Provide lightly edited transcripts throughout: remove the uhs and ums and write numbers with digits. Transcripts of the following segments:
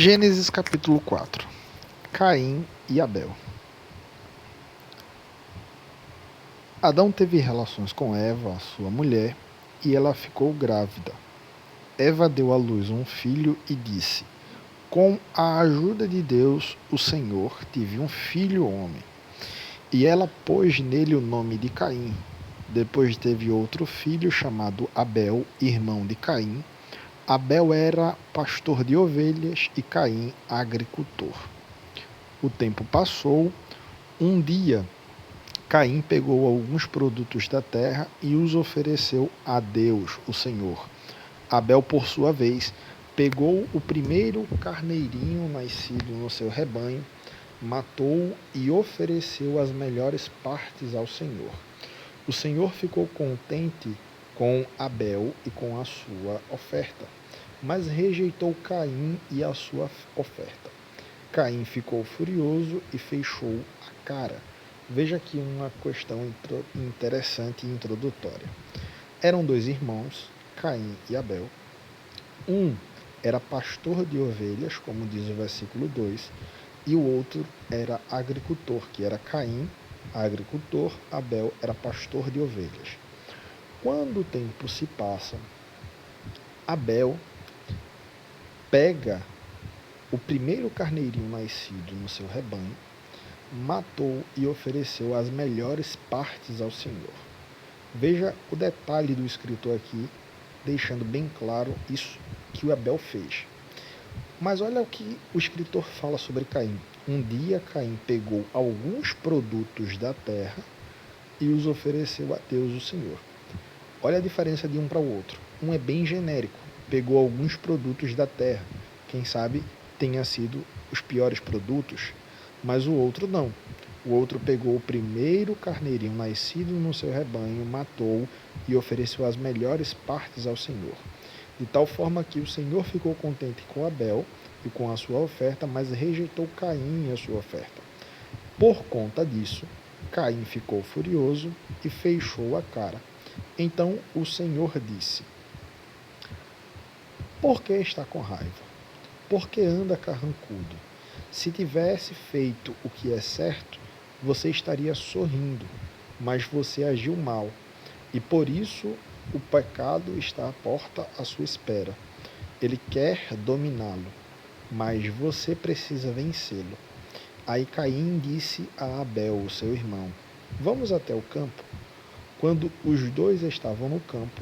Gênesis capítulo 4. Caim e Abel. Adão teve relações com Eva, sua mulher, e ela ficou grávida. Eva deu à luz um filho e disse: com a ajuda de Deus, o Senhor, tive um filho homem. E ela pôs nele o nome de Caim. Depois teve outro filho chamado Abel, irmão de Caim. Abel era pastor de ovelhas e Caim agricultor. O tempo passou. Um dia, Caim pegou alguns produtos da terra e os ofereceu a Deus, o Senhor. Abel, por sua vez, pegou o primeiro carneirinho nascido no seu rebanho, matou-o e ofereceu as melhores partes ao Senhor. O Senhor ficou contente com Abel e com a sua oferta, mas rejeitou Caim e a sua oferta. Caim ficou furioso e fechou a cara. Veja aqui uma questão interessante e introdutória. Eram dois irmãos, Caim e Abel. Um era pastor de ovelhas, como diz o versículo 2, e o outro era agricultor, que era Caim, agricultor, Abel era pastor de ovelhas. Quando o tempo se passa, Abel pega o primeiro carneirinho nascido no seu rebanho, matou e ofereceu as melhores partes ao Senhor. Veja o detalhe do escritor aqui, deixando bem claro isso que o Abel fez. Mas olha o que o escritor fala sobre Caim. Um dia Caim pegou alguns produtos da terra e os ofereceu a Deus, o Senhor. Olha a diferença de um para o outro. Um é bem genérico, pegou alguns produtos da terra. Quem sabe tenha sido os piores produtos, mas o outro não. O outro pegou o primeiro carneirinho nascido no seu rebanho, matou e ofereceu as melhores partes ao Senhor. De tal forma que o Senhor ficou contente com Abel e com a sua oferta, mas rejeitou Caim e a sua oferta. Por conta disso, Caim ficou furioso e fechou a cara. Então o Senhor disse: por que está com raiva? Por que anda carrancudo? Se tivesse feito o que é certo, você estaria sorrindo, mas você agiu mal, e por isso o pecado está à porta à sua espera. Ele quer dominá-lo, mas você precisa vencê-lo. Aí Caim disse a Abel, seu irmão: vamos até o campo. Quando os dois estavam no campo,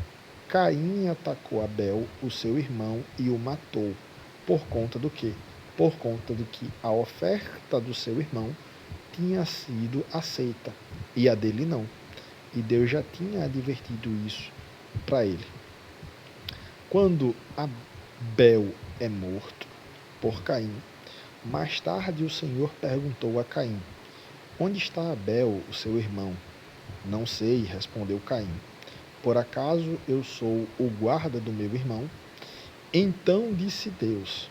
Caim atacou Abel, o seu irmão, e o matou. Por conta do quê? Por conta de que a oferta do seu irmão tinha sido aceita e a dele não. E Deus já tinha advertido isso para ele. Quando Abel é morto por Caim, mais tarde o Senhor perguntou a Caim: onde está Abel, o seu irmão? Não sei, respondeu Caim. Por acaso eu sou o guarda do meu irmão? Então disse Deus: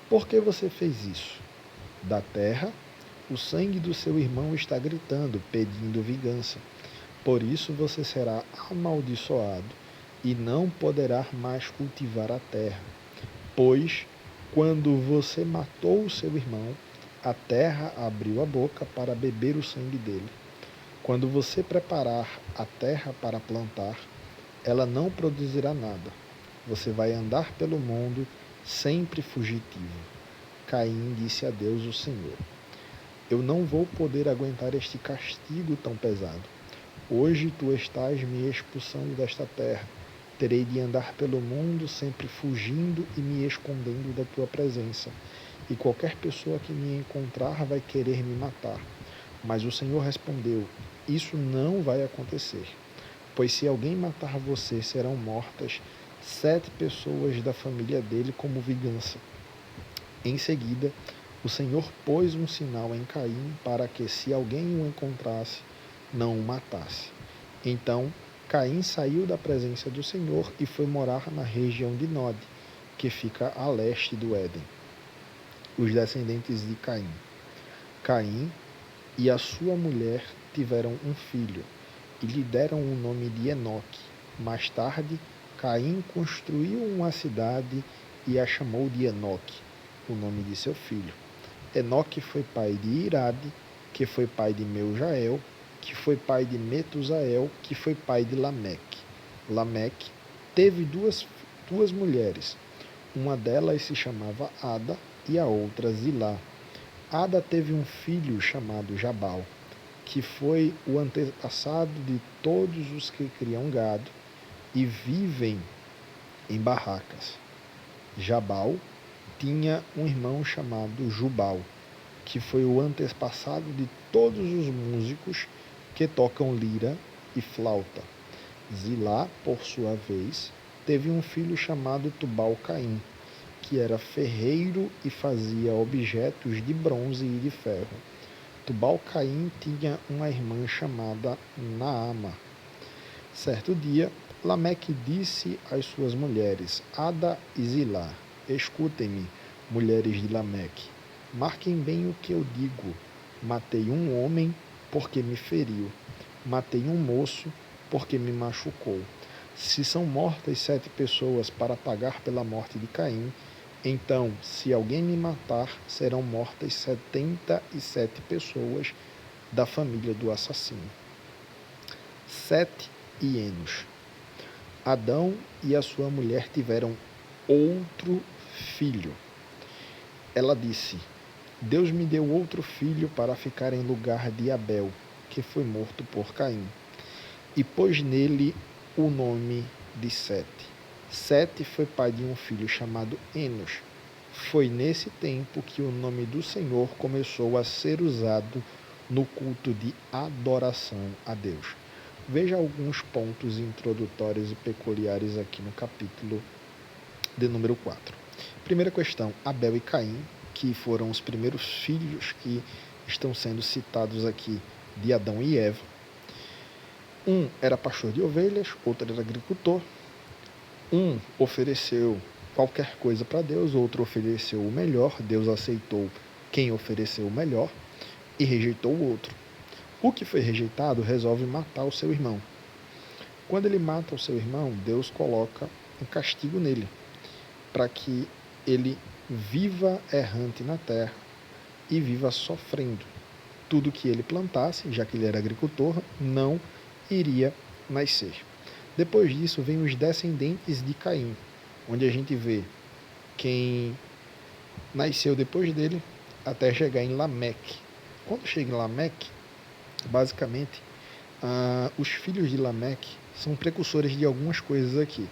por que você fez isso? Da terra, o sangue do seu irmão está gritando, pedindo vingança. Por isso você será amaldiçoado e não poderá mais cultivar a terra. Pois, quando você matou o seu irmão, a terra abriu a boca para beber o sangue dele. Quando você preparar a terra para plantar, ela não produzirá nada. Você vai andar pelo mundo sempre fugitivo. Caim disse a Deus, o Senhor: eu não vou poder aguentar este castigo tão pesado. Hoje tu estás me expulsando desta terra. Terei de andar pelo mundo sempre fugindo e me escondendo da tua presença. E qualquer pessoa que me encontrar vai querer me matar. Mas o Senhor respondeu: isso não vai acontecer. Pois se alguém matar você, serão mortas 7 pessoas da família dele como vingança. Em seguida, o Senhor pôs um sinal em Caim para que, se alguém o encontrasse, não o matasse. Então, Caim saiu da presença do Senhor e foi morar na região de Nod, que fica a leste do Éden. Os descendentes de Caim. Caim e a sua mulher tiveram um filho e lhe deram o nome de Enoque. Mais tarde, Caim construiu uma cidade e a chamou de Enoque. o nome de seu filho. Enoque foi pai de Irade, que foi pai de Meujael, que foi pai de Metusael, que foi pai de Lameque. Lameque teve duas mulheres. Uma delas se chamava Ada e a outra Zilá. Ada teve um filho chamado Jabal, que foi o antepassado de todos os que criam gado e vivem em barracas. Jabal tinha um irmão chamado Jubal, que foi o antepassado de todos os músicos que tocam lira e flauta. Zilá, por sua vez, teve um filho chamado Tubal-Caim, que era ferreiro e fazia objetos de bronze e de ferro. Tubal-Caim tinha uma irmã chamada Naama. Certo dia, Lameque disse às suas mulheres, Ada e Zilá, escutem-me, mulheres de Lameque, marquem bem o que eu digo. Matei um homem porque me feriu. Matei um moço porque me machucou. Se são mortas 7 pessoas para pagar pela morte de Caim, então, se alguém me matar, serão mortas 77 pessoas da família do assassino. Sete e Enos. Adão e a sua mulher tiveram outro filho. Ela disse, Deus me deu outro filho para ficar em lugar de Abel, que foi morto por Caim, e pôs nele o nome de Sete. Sete foi pai de um filho chamado Enos. Foi nesse tempo que o nome do Senhor começou a ser usado no culto de adoração a Deus. Veja alguns pontos introdutórios e peculiares aqui no capítulo de número 4. Primeira questão, Abel e Caim, que foram os primeiros filhos que estão sendo citados aqui de Adão e Eva. Um era pastor de ovelhas, outro era agricultor. Um ofereceu qualquer coisa para Deus, outro ofereceu o melhor. Deus aceitou quem ofereceu o melhor e rejeitou o outro. O que foi rejeitado resolve matar o seu irmão. Quando ele mata o seu irmão, Deus coloca um castigo nele, para que ele viva errante na terra e viva sofrendo. Tudo que ele plantasse, já que ele era agricultor, não iria nascer. Depois disso, vem os descendentes de Caim, onde a gente vê quem nasceu depois dele até chegar em Lameque. Quando chega em Lameque, basicamente, os filhos de Lameque são precursores de algumas coisas aqui.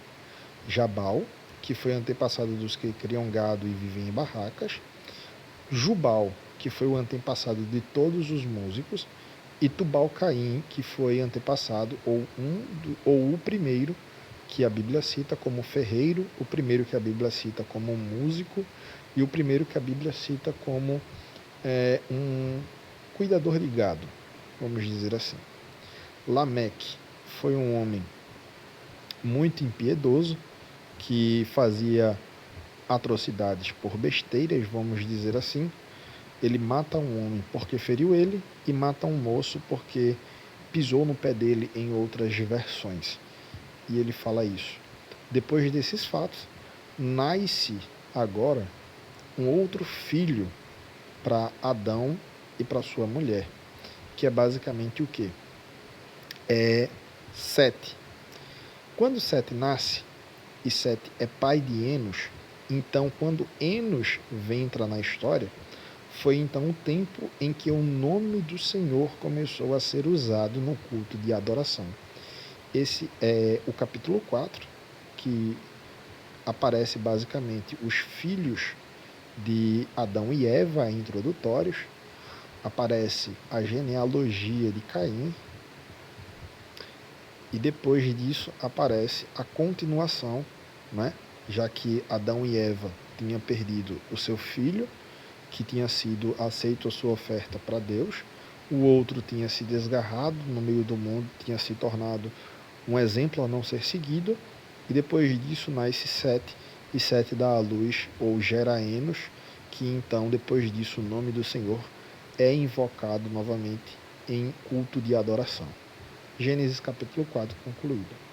Jabal, que foi antepassado dos que criam gado e vivem em barracas. Jubal, que foi o antepassado de todos os músicos. E Tubal-Caim, que foi antepassado, ou o primeiro que a Bíblia cita como ferreiro, o primeiro que a Bíblia cita como músico e o primeiro que a Bíblia cita como um cuidador de gado, vamos dizer assim. Lameque foi um homem muito impiedoso, que fazia atrocidades por besteiras, vamos dizer assim. Ele mata um homem porque feriu ele e mata um moço porque pisou no pé dele em outras versões. E ele fala isso. Depois desses fatos, nasce agora um outro filho para Adão e para sua mulher, que é basicamente o quê? É Sete. Quando Sete nasce, e Sete é pai de Enos, então quando Enos entra na história, foi então o tempo em que o nome do Senhor começou a ser usado no culto de adoração. Esse é o capítulo 4, que aparece basicamente os filhos de Adão e Eva introdutórios, aparece a genealogia de Caim, e depois disso aparece a continuação, né? Já que Adão e Eva tinham perdido o seu filho, que tinha sido aceito a sua oferta para Deus, o outro tinha se desgarrado no meio do mundo, tinha se tornado um exemplo a não ser seguido, e depois disso nasce Sete, e Sete dá à luz, ou gera Enos, que então depois disso o nome do Senhor é invocado novamente em culto de adoração. Gênesis capítulo 4 concluído.